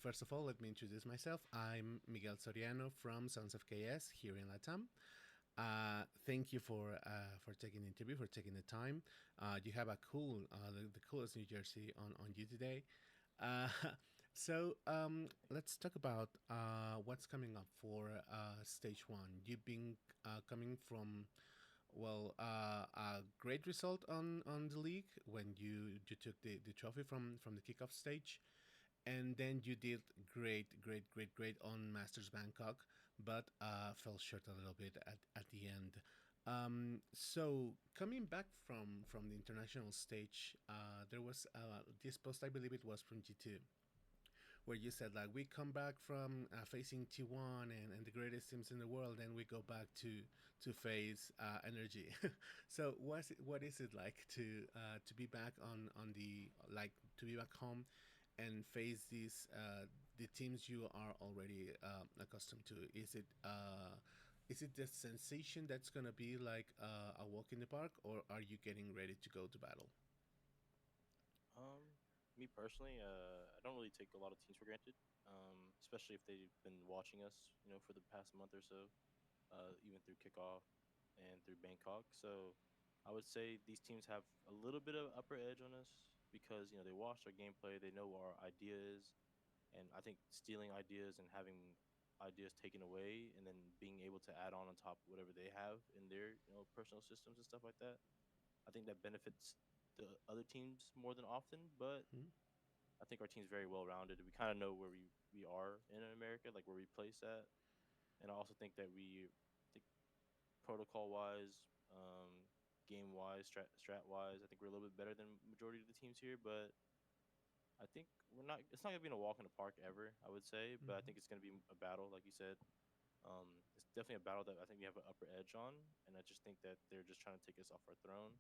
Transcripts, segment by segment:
first of all, let me introduce myself. I'm Miguel Soriano from Sons of KS here in Latam. Thank you for taking the interview, for taking the time. You have a the coolest New Jersey on you today. Uh, let's talk about what's coming up for stage one. You've been coming from a great result on the league when you took the trophy from the kickoff stage, and then you did great on Masters Bangkok, but fell short a little bit at the end. So coming back from the international stage, there was this post, I believe it was from G2, where you said like we come back from facing T1 and the greatest teams in the world, and we go back to face energy. So what is it like to be back on the like to be back home and face these the teams you are already accustomed to? Is it the sensation that's gonna be like a walk in the park, or are you getting ready to go to battle? Um, Me personally, I don't really take a lot of teams for granted. Especially if they've been watching us, for the past month or so, even through kickoff and through Bangkok. So I would say these teams have a little bit of upper edge on us because they watch our gameplay, they know our ideas, and I think stealing ideas and having ideas taken away and then being able to add on top whatever they have in their personal systems and stuff like that. I think that benefits the other teams more than often, but Hmm? I think our team's very well rounded. We kind of know where we are in America, like where we place at, and I also think that I think protocol wise, game wise, strat wise, I think we're a little bit better than majority of the teams here. But I think we're not. It's not gonna be a walk in the park ever, I would say. But I Hmm. think it's gonna be a battle, like you said. It's definitely a battle that I think we have an upper edge on, and I just think that they're just trying to take us off our throne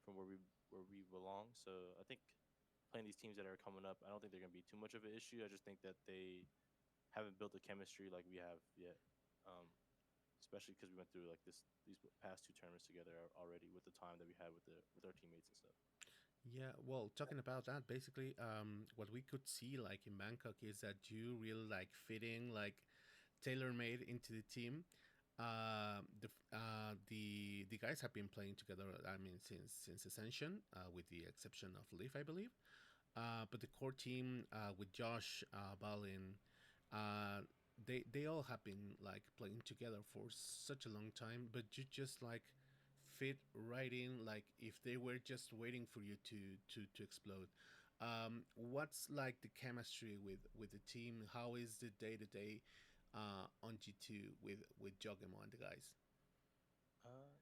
from where we belong. So I think playing these teams that are coming up, I don't think they're gonna be too much of an issue. I just think that they haven't built the chemistry like we have yet. Um, Especially because we went through like these past two tournaments together already with the time that we had with our teammates and stuff. Yeah, well, talking about that, basically, what we could see like in Bangkok is that you really like fitting like tailor made into the team. The guys have been playing together. I mean, since Ascension, with the exception of Leaf, I believe. But the core team with Josh, Balin, uh, they all have been like playing together for such a long time. But you just like fit right in, like if they were just waiting for you to explode. What's like the chemistry with the team? How is the day to day on G2 with Jawgemo and the guys?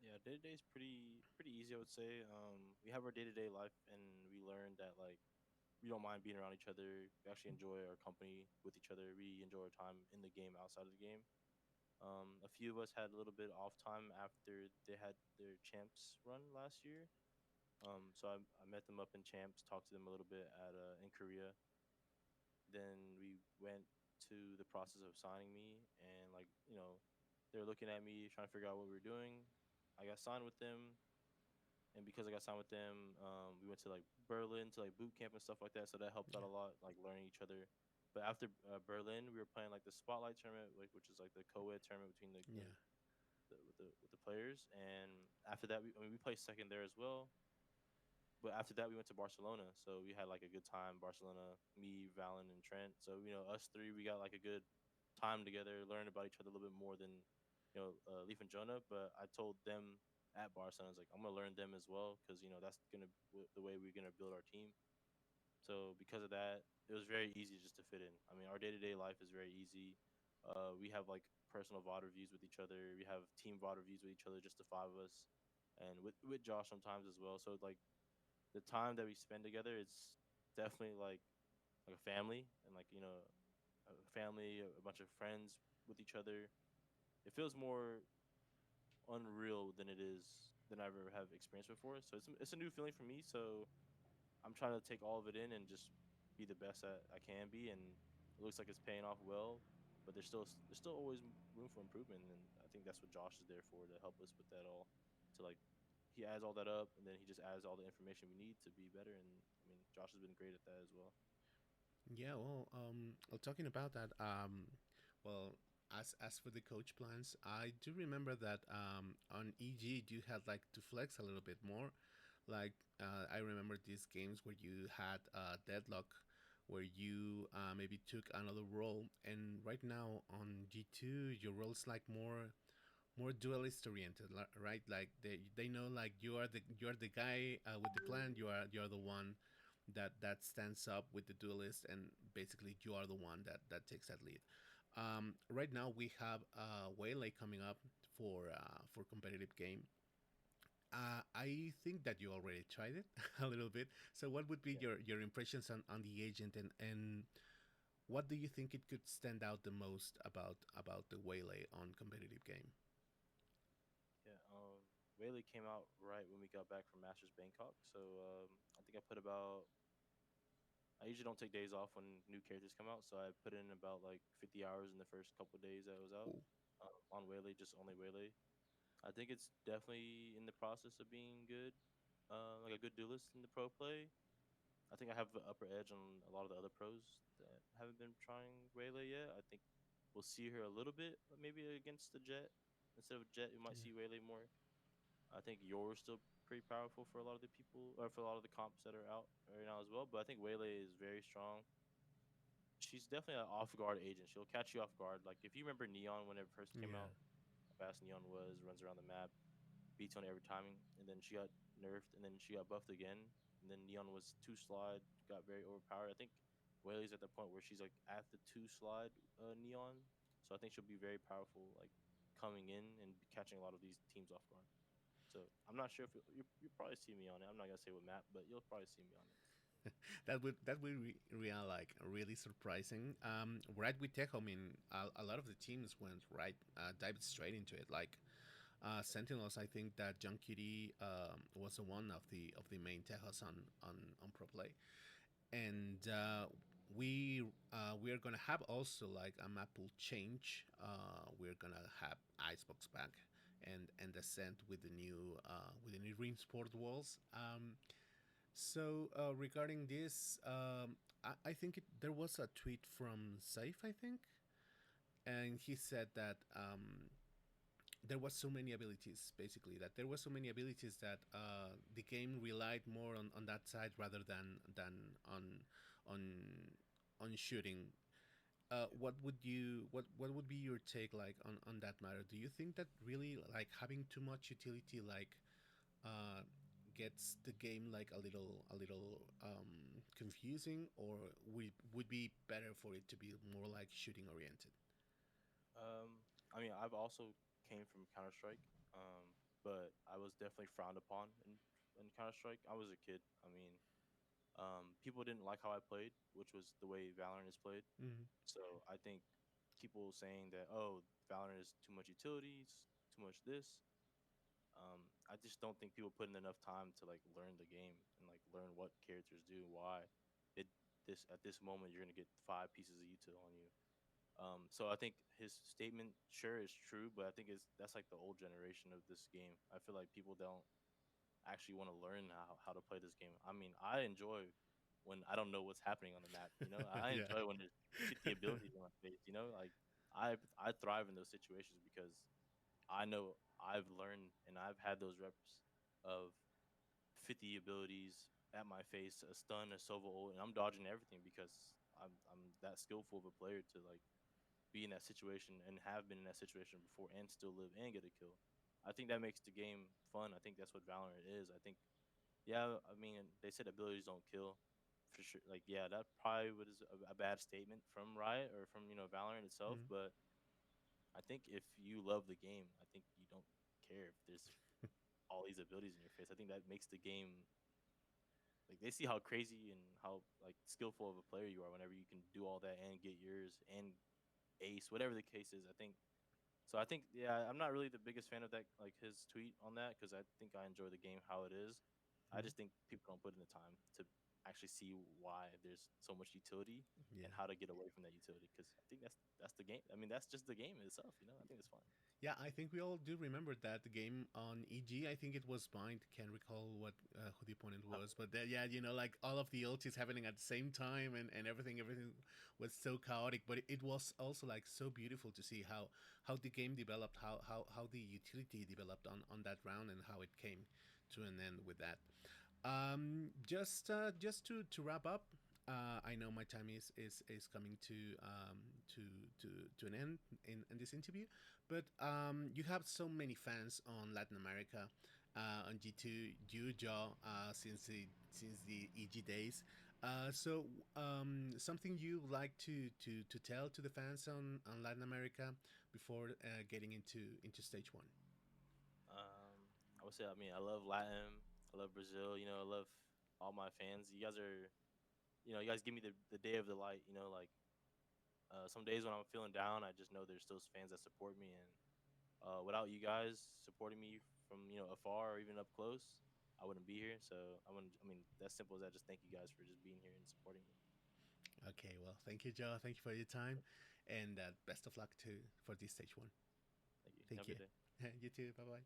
Yeah, day to day is pretty easy, I would say. We have our day to day life, and we learned that like we don't mind being around each other. We actually enjoy our company with each other. We enjoy our time in the game, outside of the game. A few of us had a little bit off time after they had their champs run last year. So I met them up in champs, talked to them a little bit at in Korea. Then we went to the process of signing me, and like they're looking at me trying to figure out what we were doing. I got signed with them, and because I got signed with them, we went to like Berlin to like boot camp and stuff like that. So that helped out Yeah, a lot, like learning each other. But after Berlin, we were playing like the spotlight tournament, like which is like the co-ed tournament between yeah, with the players. And after that, I mean, we placed second there as well. But after that, we went to Barcelona, so we had like a good time. Barcelona, me, Valen, and Trent. So us three, we got like a good time together, learned about each other a little bit more than Leaf and Jonah. But I told them at Barcelona, I was like, I'm gonna learn them as well because that's the way we're gonna build our team. So because of that, it was very easy just to fit in. I mean, our day to day life is very easy. We have like personal VOD reviews with each other. We have team VOD reviews with each other, just the five of us, and with Josh sometimes as well. So like the time that we spend together is definitely like a family and like a family, a bunch of friends with each other. It feels more unreal than I ever have experienced before. So it's a new feeling for me. So I'm trying to take all of it in and just be the best that I can be. And it looks like it's paying off well. But there's still always room for improvement, and I think that's what Josh is there for, to help us with that all. To like he adds all that up, and then he just adds all the information we need to be better. And I mean, Josh has been great at that as well. Yeah, talking about that, well, as for the coach plans, I do remember that on EG you had like to flex a little bit more. Like I remember these games where you had deadlock, where you maybe took another role, and right now on G2 your role's like more dualist oriented, right? Like they know like you're the guy with the plan. You're the one that stands up with the duelist, and basically you are the one that takes that lead. Right now we have Waylay coming up for competitive game. I think that you already tried it a little bit. So what would be Yeah, your impressions on the agent, and what do you think it could stand out the most about the Waylay on competitive game? yeah. Whaley came out right when we got back from Masters Bangkok, so I think I put about. I usually don't take days off when new characters come out, so I put in about like 50 hours in the first couple of days that it was out Cool. on Whaley, just only Whaley. I think it's definitely in the process of being good, like a good duelist in the pro play. I think I have the upper edge on a lot of the other pros that haven't been trying Waylay yet. I think we'll see her a little bit, maybe against the Jet. Instead of Jet, we might Yeah. see Waylay more. I think Yora's still pretty powerful for a lot of the people, or for a lot of the comps that are out right now as well. But I think Waylay is very strong. She's definitely an off guard agent. She'll catch you off guard. Like if you remember Neon when it first came Yeah. out, how fast Neon was, runs around the map, beats on every timing, and then she got nerfed, and then she got buffed again, and then Neon was two slide, got very overpowered. I think Whaley's at the point where she's like at the two slide Neon, so I think she'll be very powerful, like coming in and catching a lot of these teams off guard. So I'm not sure if you'll probably see me on it. I'm not gonna say what map, but you'll probably see me on it. That would like really surprising. Right with Tech, I mean, a lot of the teams went right, dived straight into it. Like Sentinels, I think that John Kitty was the one of the main Tejas on Pro Play, and we are gonna have also like a map pool change. We're gonna have Icebox back and Ascent with the new ring sport walls. Regarding this, I think there was a tweet from Saif, I think, and he said that there was so many abilities, basically that there was so many abilities that the game relied more on that side rather than on on shooting. What would be your take like on that matter? Do you think that really like having too much utility like uh, gets the game like a little confusing, or would be better for it to be more like shooting oriented? I mean, I've also came from Counter Strike, but I was definitely frowned upon in Counter Strike. I was a kid. I mean, people didn't like how I played, which was the way Valorant is played. Mm-hmm. So I think people saying that, oh, Valorant is too much utilities, too much this. I just don't think people put in enough time to like learn the game and like learn what characters do, why it this at this moment you're gonna get five pieces of util on you. So I think his statement sure is true, but I think it's that's like the old generation of this game. I feel like people don't actually want to learn how to play this game. I mean, I enjoy when I don't know what's happening on the map. You know, I Yeah. enjoy when there's 50 abilities in my face. You know, like I thrive in those situations because I know I've learned and I've had those reps of 50 abilities at my face, a stun, a solo ult, and I'm dodging everything because I'm that skillful of a player to like be in that situation and have been in that situation before and still live and get a kill. I think that makes the game fun. I think that's what Valorant is. I think, yeah, I mean, they said abilities don't kill for sure. Like, yeah, that probably was a bad statement from Riot or from, Valorant itself. Mm-hmm. But I think if you love the game, I think you don't care if there's all these abilities in your face. I think that makes the game like they see how crazy and how like skillful of a player you are whenever you can do all that and get yours and ace, whatever the case is. I think yeah, I'm not really the biggest fan of that like his tweet on that because I think I enjoy the game how it is. I Mm-hmm. just think people don't put in the time to actually see why there's so much utility Yeah. and how to get away from that utility because I think that's the game. I mean, that's just the game itself. I think it's fun. Yeah, I think we all do remember that the game on EG. I think it was Bind. Can't recall what who the opponent Uh, was, but yeah, like all of the ultis happening at the same time, and everything was so chaotic. But it was also like so beautiful to see how the game developed, how the utility developed on that round, and how it came to an end with that. Just to wrap up, I know my time is coming to, to to an end in this interview, but you have so many fans on Latin America, on G2, you Jaw, since the EG days. So something you like to tell to the fans on Latin America before getting into stage one. I would say, I mean, I love Latin. I love Brazil. I love all my fans. You guys are, you guys give me the day of the light. Like some days when I'm feeling down, I just know there's those fans that support me, and without you guys supporting me from afar or even up close, I wouldn't be here. So I wouldn't. I mean, that's simple as that. Just thank you guys for just being here and supporting me. Okay, well, thank you, Joe. Thank you for your time, and best of luck to for this stage one. Thank you. Have Thank a you. good day. You too. Bye bye.